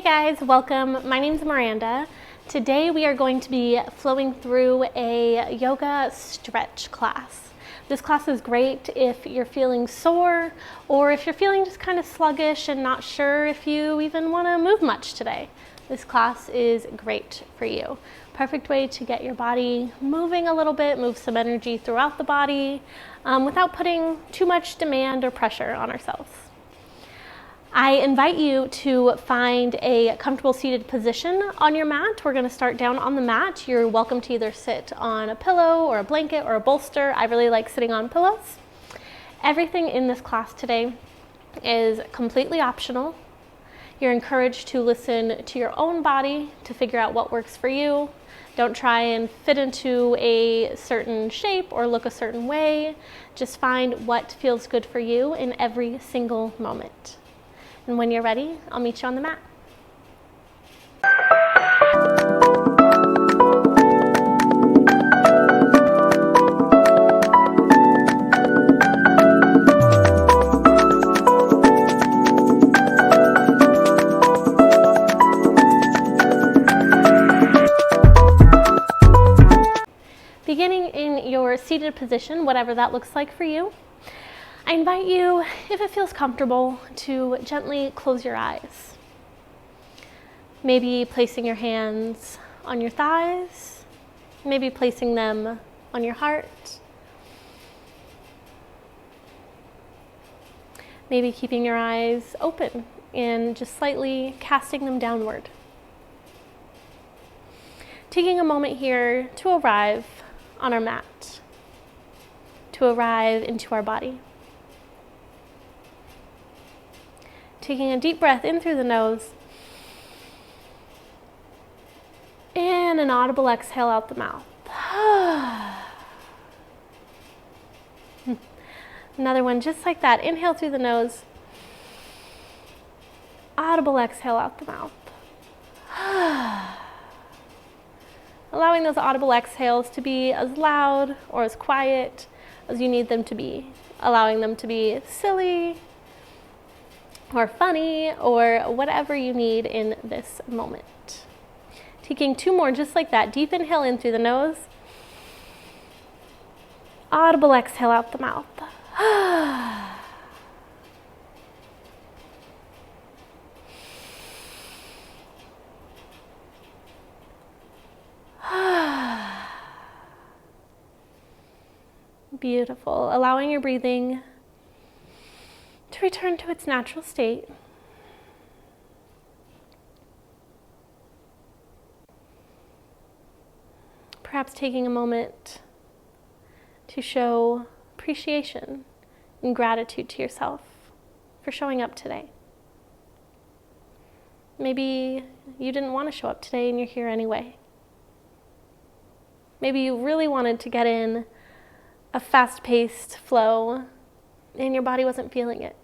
Hey guys, welcome. My name's Miranda. Today we are going to be flowing through a yoga stretch class. This class is great if you're feeling sore or if you're feeling just kind of sluggish and not sure if you even want to move much today. This class is great for you. Perfect way to get your body moving a little bit, move some energy throughout the body without putting too much demand or pressure on ourselves. I invite you to find a comfortable seated position on your mat. We're going to start down on the mat. You're welcome to either sit on a pillow or a blanket or a bolster. I really like sitting on pillows. Everything in this class today is completely optional. You're encouraged to listen to your own body to figure out what works for you. Don't try and fit into a certain shape or look a certain way. Just find what feels good for you in every single moment. And when you're ready, I'll meet you on the mat. Beginning in your seated position, whatever that looks like for you, I invite you, if it feels comfortable, to gently close your eyes. Maybe placing your hands on your thighs, maybe placing them on your heart. Maybe keeping your eyes open and just slightly casting them downward. Taking a moment here to arrive on our mat, to arrive into our body. Taking a deep breath in through the nose and an audible exhale out the mouth. Another one just like that. Inhale through the nose, audible exhale out the mouth. Allowing those audible exhales to be as loud or as quiet as you need them to be. Allowing them to be silly or funny, or whatever you need in this moment. Taking two more just like that. Deep inhale in through the nose. Audible exhale out the mouth. Beautiful. Allowing your breathing to return to its natural state. Perhaps taking a moment to show appreciation and gratitude to yourself for showing up today. Maybe you didn't want to show up today and you're here anyway. Maybe you really wanted to get in a fast-paced flow and your body wasn't feeling it.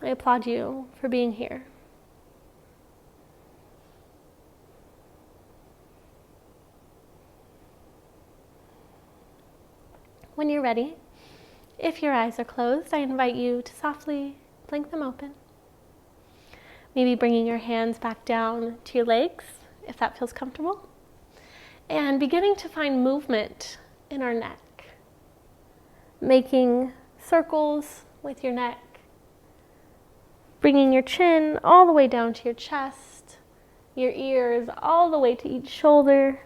I applaud you for being here. When you're ready, if your eyes are closed, I invite you to softly blink them open. Maybe bringing your hands back down to your legs, if that feels comfortable. And beginning to find movement in our neck. Making circles with your neck. Bringing your chin all the way down to your chest, your ears all the way to each shoulder,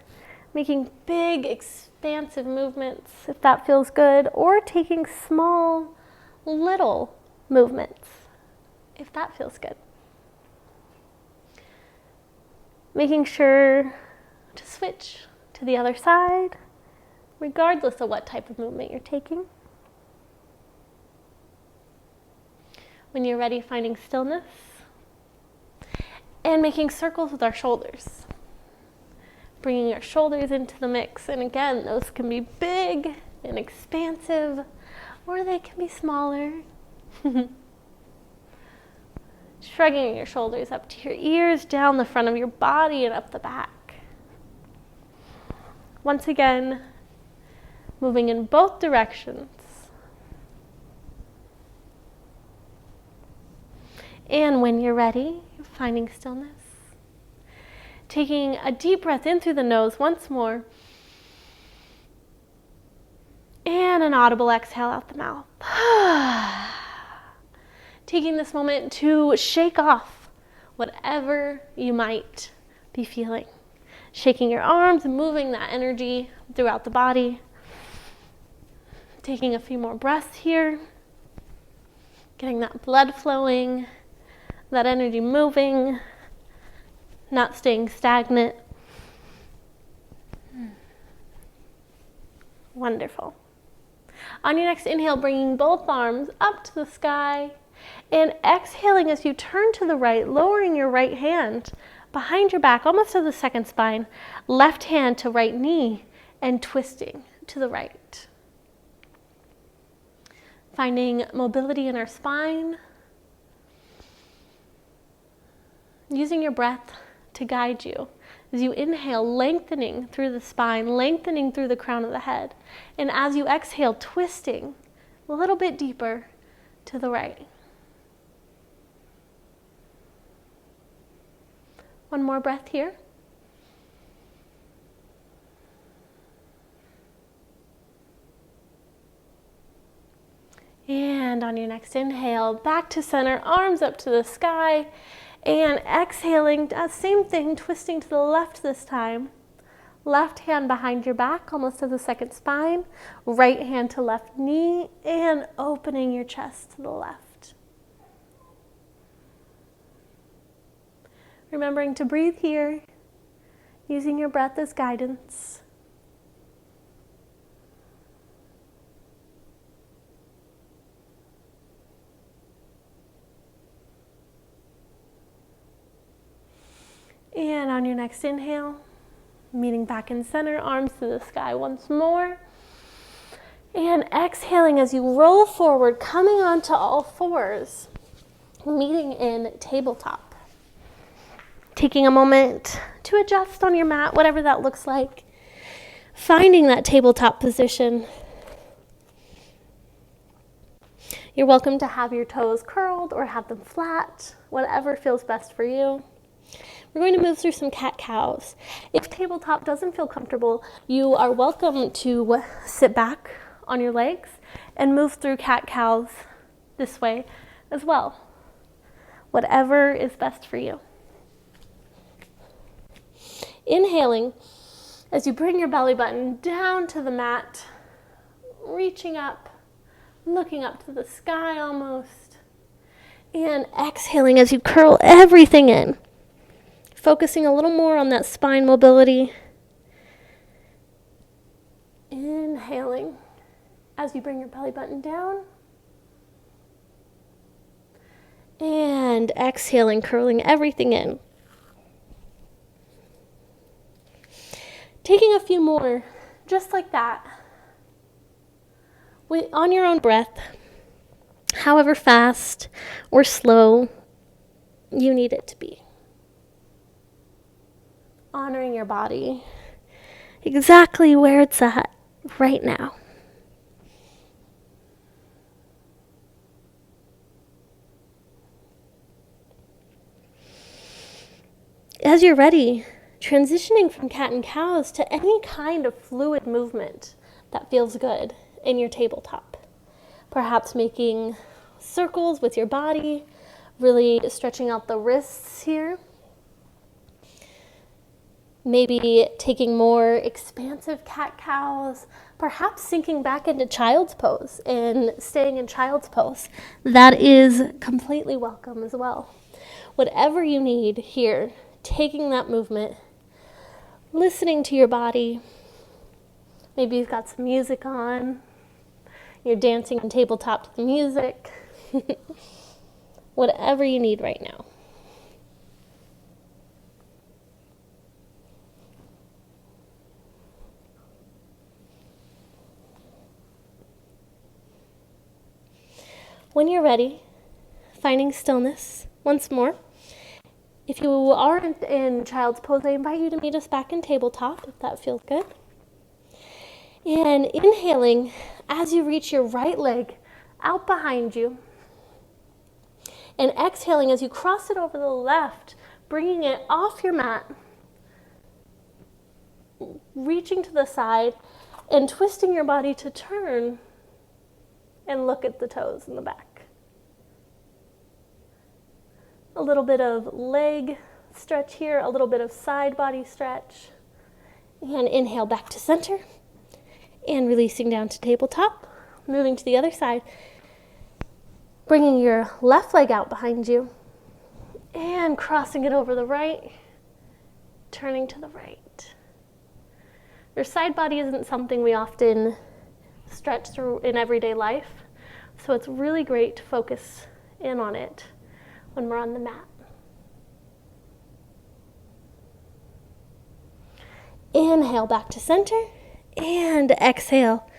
making big, expansive movements if that feels good, or taking small, little movements if that feels good. Making sure to switch to the other side, regardless of what type of movement you're taking. When you're ready, finding stillness and making circles with our shoulders. Bringing our shoulders into the mix. And again, those can be big and expansive, or they can be smaller. Shrugging your shoulders up to your ears, down the front of your body and up the back. Once again, moving in both directions. And when you're ready, finding stillness. Taking a deep breath in through the nose once more. And an audible exhale out the mouth. Taking this moment to shake off whatever you might be feeling. Shaking your arms and moving that energy throughout the body. Taking a few more breaths here. Getting that blood flowing, that energy moving, not staying stagnant. Wonderful. On your next inhale, bringing both arms up to the sky, and exhaling as you turn to the right, lowering your right hand behind your back, almost to the second spine, left hand to right knee, and twisting to the right. Finding mobility in our spine, using your breath to guide you. As you inhale, lengthening through the spine, lengthening through the crown of the head. And as you exhale, twisting a little bit deeper to the right. One more breath here. And on your next inhale, back to center, arms up to the sky. And exhaling, same thing, twisting to the left this time. Left hand behind your back, almost to the second spine. Right hand to left knee, and opening your chest to the left. Remembering to breathe here, using your breath as guidance. And on your next inhale, meeting back in center, arms to the sky once more. And exhaling as you roll forward, coming onto all fours, meeting in tabletop. Taking a moment to adjust on your mat, whatever that looks like. Finding that tabletop position. You're welcome to have your toes curled or have them flat, whatever feels best for you. We're going to move through some cat-cows. If tabletop doesn't feel comfortable, you are welcome to sit back on your legs and move through cat-cows this way as well. Whatever is best for you. Inhaling as you bring your belly button down to the mat, reaching up, looking up to the sky almost. And exhaling as you curl everything in. Focusing a little more on that spine mobility. Inhaling as you bring your belly button down. And exhaling, curling everything in. Taking a few more, just like that. On your own breath, however fast or slow you need it to be. Honoring your body exactly where it's at right now. As you're ready, transitioning from cat and cows to any kind of fluid movement that feels good in your tabletop. Perhaps making circles with your body, really stretching out the wrists here. Maybe taking more expansive cat-cows, perhaps sinking back into child's pose and staying in child's pose. That is completely welcome as well. Whatever you need here, taking that movement, listening to your body. Maybe you've got some music on. You're dancing on tabletop to the music. Whatever you need right now. When you're ready, finding stillness once more. If you aren't in child's pose, I invite you to meet us back in tabletop, if that feels good. And inhaling as you reach your right leg out behind you. And exhaling as you cross it over the left, bringing it off your mat, reaching to the side and twisting your body to turn and look at the toes in the back. A little bit of leg stretch here, a little bit of side body stretch. And inhale back to center and releasing down to tabletop. Moving to the other side, bringing your left leg out behind you and crossing it over the right, turning to the right. Your side body isn't something we often stretch through in everyday life, so it's really great to focus in on it when we're on the mat. Inhale back to center and exhale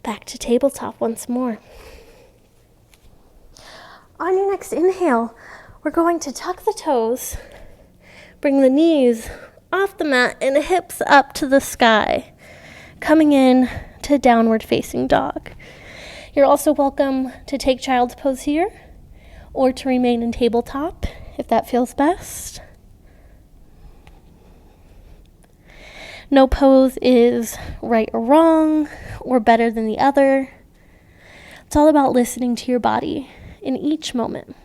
back to tabletop once more. On your next inhale, we're going to tuck the toes, bring the knees off the mat and hips up to the sky, coming in to downward facing dog. You're also welcome to take child's pose here or to remain in tabletop if that feels best. No pose is right or wrong or better than the other. It's all about listening to your body in each moment.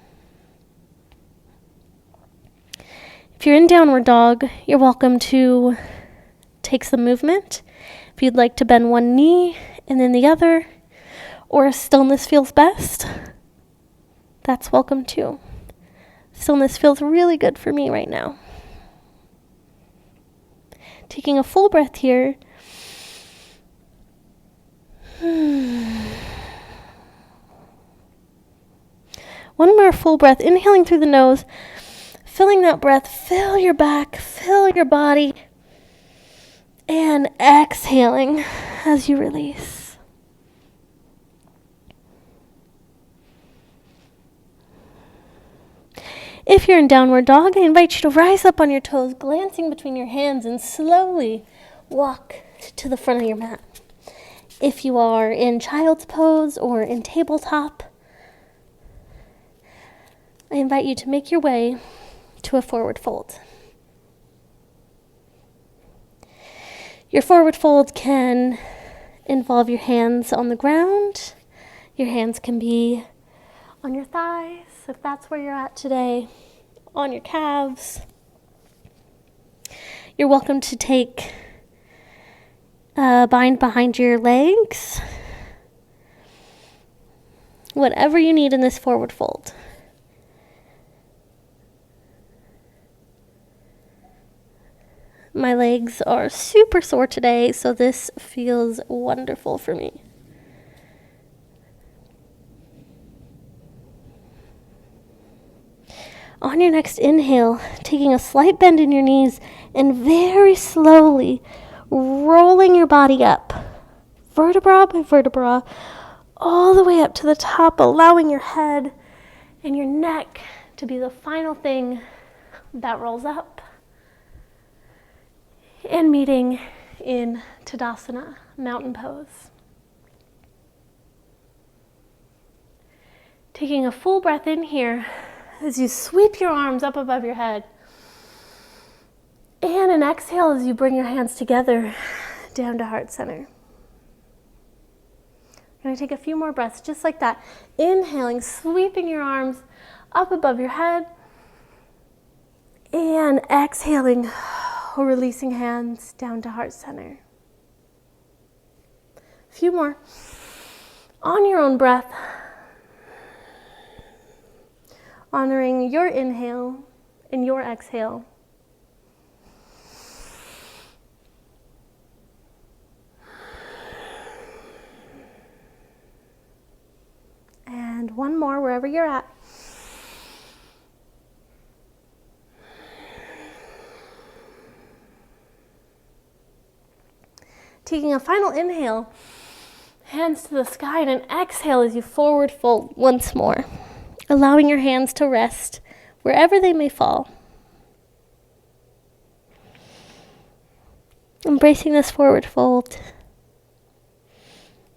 If you're in downward dog, you're welcome to take some movement. If you'd like to bend one knee and then the other, or stillness feels best, that's welcome too. Stillness feels really good for me right now. Taking a full breath here. One more full breath, inhaling through the nose, filling that breath, fill your back, fill your body, and exhaling as you release. If you're in downward dog, I invite you to rise up on your toes, glancing between your hands, and slowly walk to the front of your mat. If you are in child's pose or in tabletop, I invite you to make your way to a forward fold. Your forward fold can involve your hands on the ground. Your hands can be on your thighs, if that's where you're at today, on your calves. You're welcome to take a bind behind your legs. Whatever you need in this forward fold. My legs are super sore today, so this feels wonderful for me. On your next inhale, taking a slight bend in your knees and very slowly rolling your body up, vertebra by vertebra, all the way up to the top, allowing your head and your neck to be the final thing that rolls up. And meeting in Tadasana, mountain pose. Taking a full breath in here as you sweep your arms up above your head. And an exhale as you bring your hands together down to heart center. I'm going to take a few more breaths just like that. Inhaling, sweeping your arms up above your head. And exhaling, releasing hands down to heart center. A few more. On your own breath, honoring your inhale and your exhale. And one more wherever you're at. Taking a final inhale, hands to the sky, and an exhale as you forward fold once more, allowing your hands to rest wherever they may fall. Embracing this forward fold,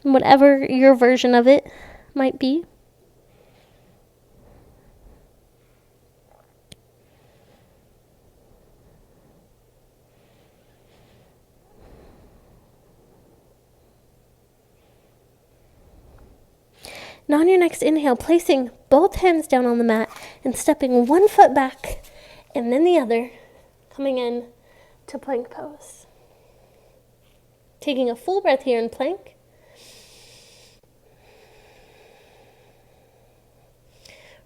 whatever your version of it might be. And on your next inhale, placing both hands down on the mat and stepping one foot back and then the other, coming in to plank pose. Taking a full breath here in plank.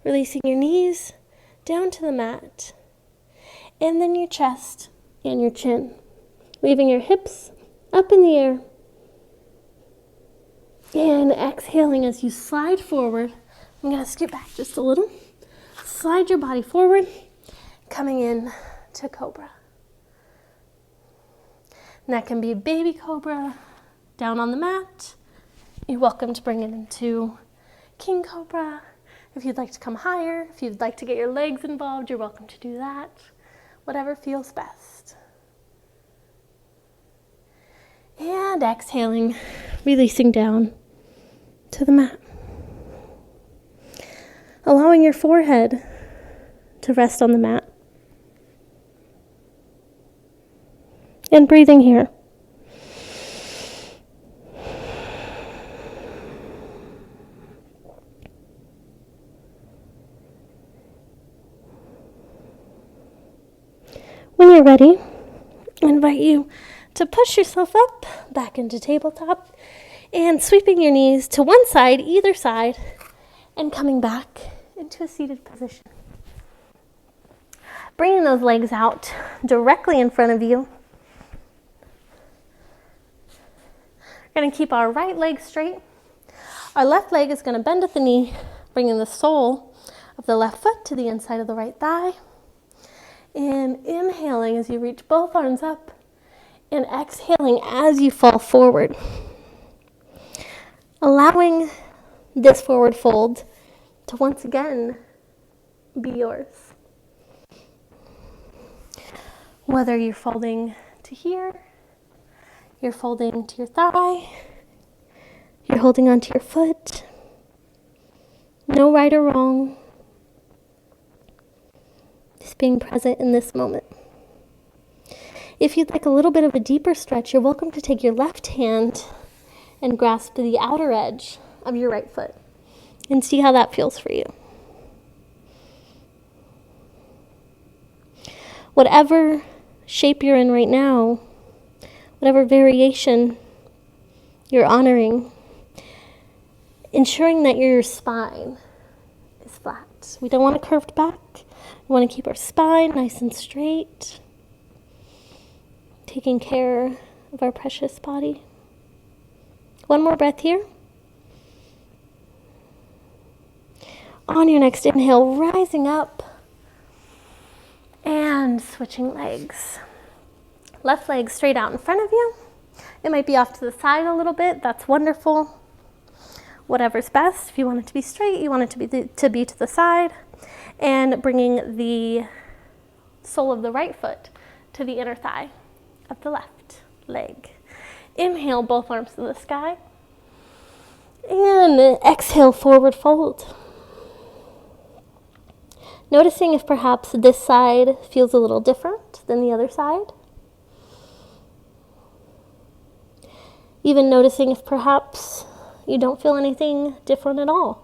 Releasing your knees down to the mat, and then your chest and your chin. Leaving your hips up in the air. And exhaling as you slide forward. I'm going to scoot back just a little. Slide your body forward, coming in to cobra. And that can be baby cobra down on the mat. You're welcome to bring it into king cobra. If you'd like to come higher, if you'd like to get your legs involved, you're welcome to do that. Whatever feels best. And exhaling, releasing down to the mat. Allowing your forehead to rest on the mat. And breathing here. When you're ready, I invite you to push yourself up, back into tabletop, and sweeping your knees to one side, either side, and coming back into a seated position. Bringing those legs out directly in front of you. We're going to keep our right leg straight. Our left leg is going to bend at the knee, bringing the sole of the left foot to the inside of the right thigh. And inhaling as you reach both arms up, and exhaling as you fall forward. Allowing this forward fold to once again be yours. Whether you're folding to here, you're folding to your thigh, you're holding onto your foot. No right or wrong. Just being present in this moment. If you'd like a little bit of a deeper stretch, you're welcome to take your left hand and grasp the outer edge of your right foot and see how that feels for you. Whatever shape you're in right now, whatever variation you're honoring, ensuring that your spine is flat. We don't want it curved back. We want to keep our spine nice and straight, taking care of our precious body. One more breath here. On your next inhale, rising up and switching legs. Left leg straight out in front of you. It might be off to the side a little bit. That's wonderful. Whatever's best. If you want it to be straight, you want it to be to the side. And bringing the sole of the right foot to the inner thigh of the left leg. Inhale, both arms to the sky. And exhale, forward fold. Noticing if perhaps this side feels a little different than the other side. Even noticing if perhaps you don't feel anything different at all.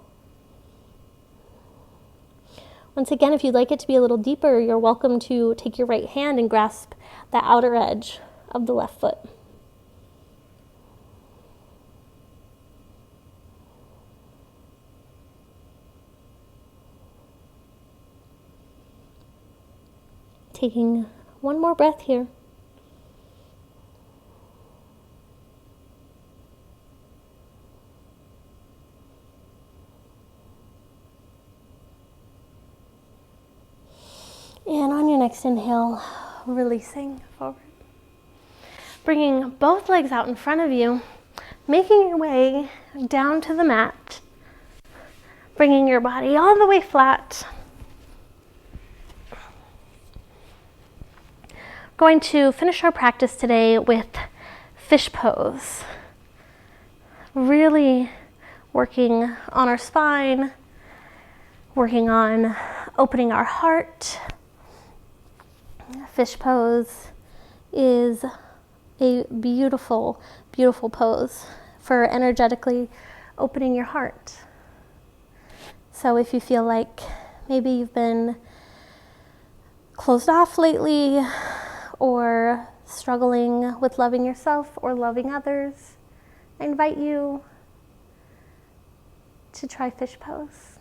Once again, if you'd like it to be a little deeper, you're welcome to take your right hand and grasp the outer edge of the left foot. Taking one more breath here. And on your next inhale, releasing forward. Bringing both legs out in front of you, making your way down to the mat. Bringing your body all the way flat. Going to finish our practice today with fish pose. Really working on our spine, working on opening our heart. Fish pose is a beautiful, beautiful pose for energetically opening your heart. So if you feel like maybe you've been closed off lately or struggling with loving yourself or loving others, I invite you to try fish pose.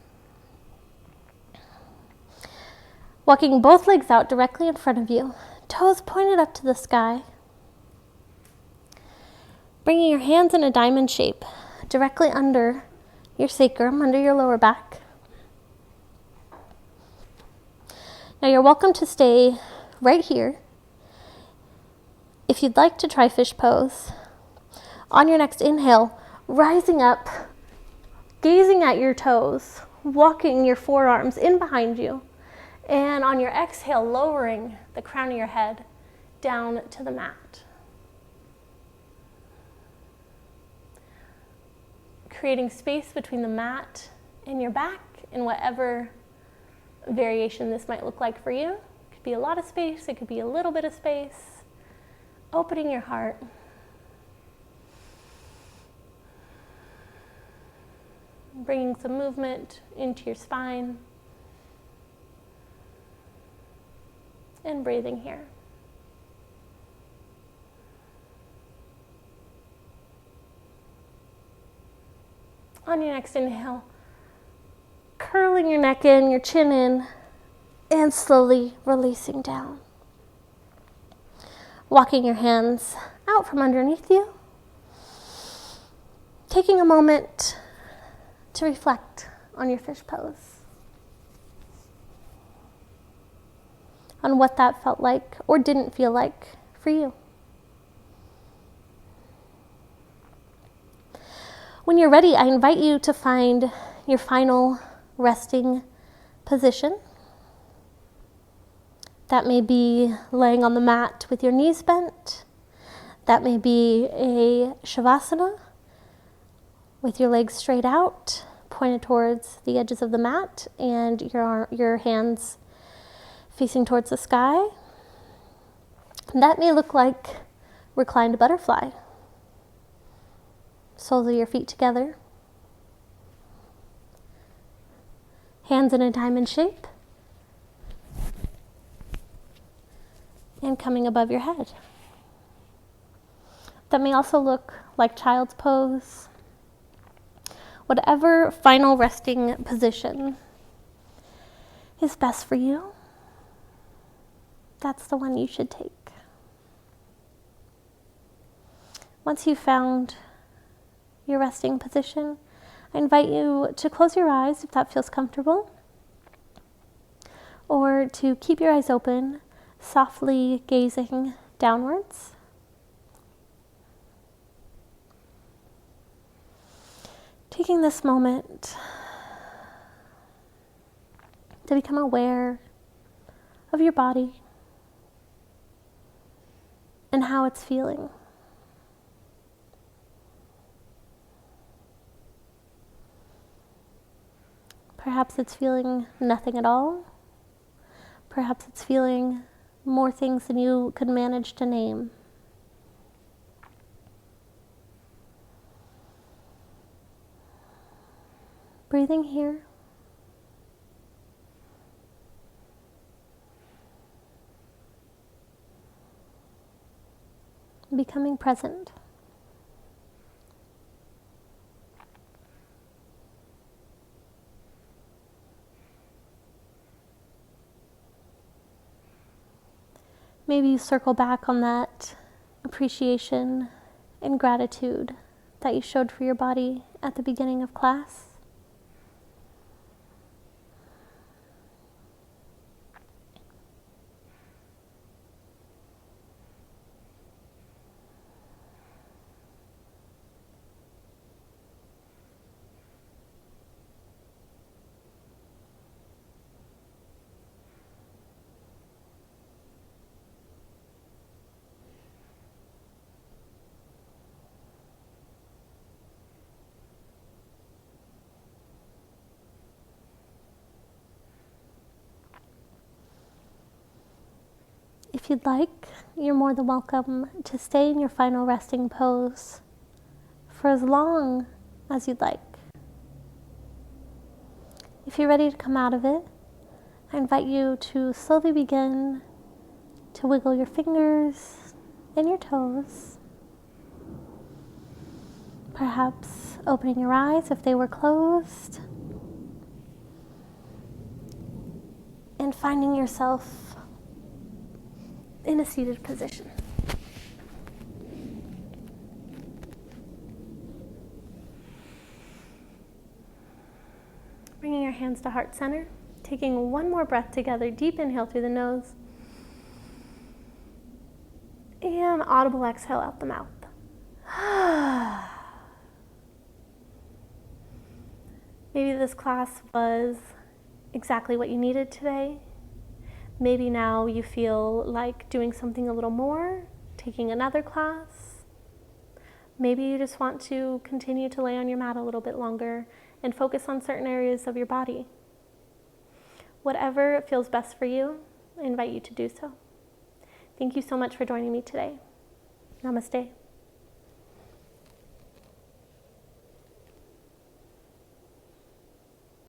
Walking both legs out directly in front of you, toes pointed up to the sky. Bringing your hands in a diamond shape directly under your sacrum, under your lower back. Now you're welcome to stay right here. If you'd like to try fish pose, on your next inhale, rising up, gazing at your toes, walking your forearms in behind you, and on your exhale, lowering the crown of your head down to the mat. Creating space between the mat and your back in whatever variation this might look like for you. It could be a lot of space, it could be a little bit of space. Opening your heart. Bringing some movement into your spine. And breathing here. On your next inhale, curling your neck in, your chin in, and slowly releasing down. Walking your hands out from underneath you. Taking a moment to reflect on your fish pose. On what that felt like or didn't feel like for you. When you're ready, I invite you to find your final resting position. That may be laying on the mat with your knees bent. That may be a shavasana with your legs straight out, pointed towards the edges of the mat, and your hands facing towards the sky. That may look like reclined butterfly. Soles of your feet together. Hands in a diamond shape. And coming above your head. That may also look like child's pose. Whatever final resting position is best for you, that's the one you should take. Once you've found your resting position, I invite you to close your eyes if that feels comfortable, or to keep your eyes open, softly gazing downwards. Taking this moment to become aware of your body and how it's feeling. Perhaps it's feeling nothing at all. Perhaps it's feeling more things than you could manage to name. Breathing here. Becoming present. Maybe you circle back on that appreciation and gratitude that you showed for your body at the beginning of class. If you'd like, you're more than welcome to stay in your final resting pose for as long as you'd like. If you're ready to come out of it, I invite you to slowly begin to wiggle your fingers and your toes. Perhaps opening your eyes if they were closed. And finding yourself in a seated position. Bringing your hands to heart center, taking one more breath together, deep inhale through the nose, and audible exhale out the mouth. Maybe this class was exactly what you needed today. Maybe now you feel like doing something a little more, taking another class. Maybe you just want to continue to lay on your mat a little bit longer and focus on certain areas of your body. Whatever feels best for you, I invite you to do so. Thank you so much for joining me today. Namaste.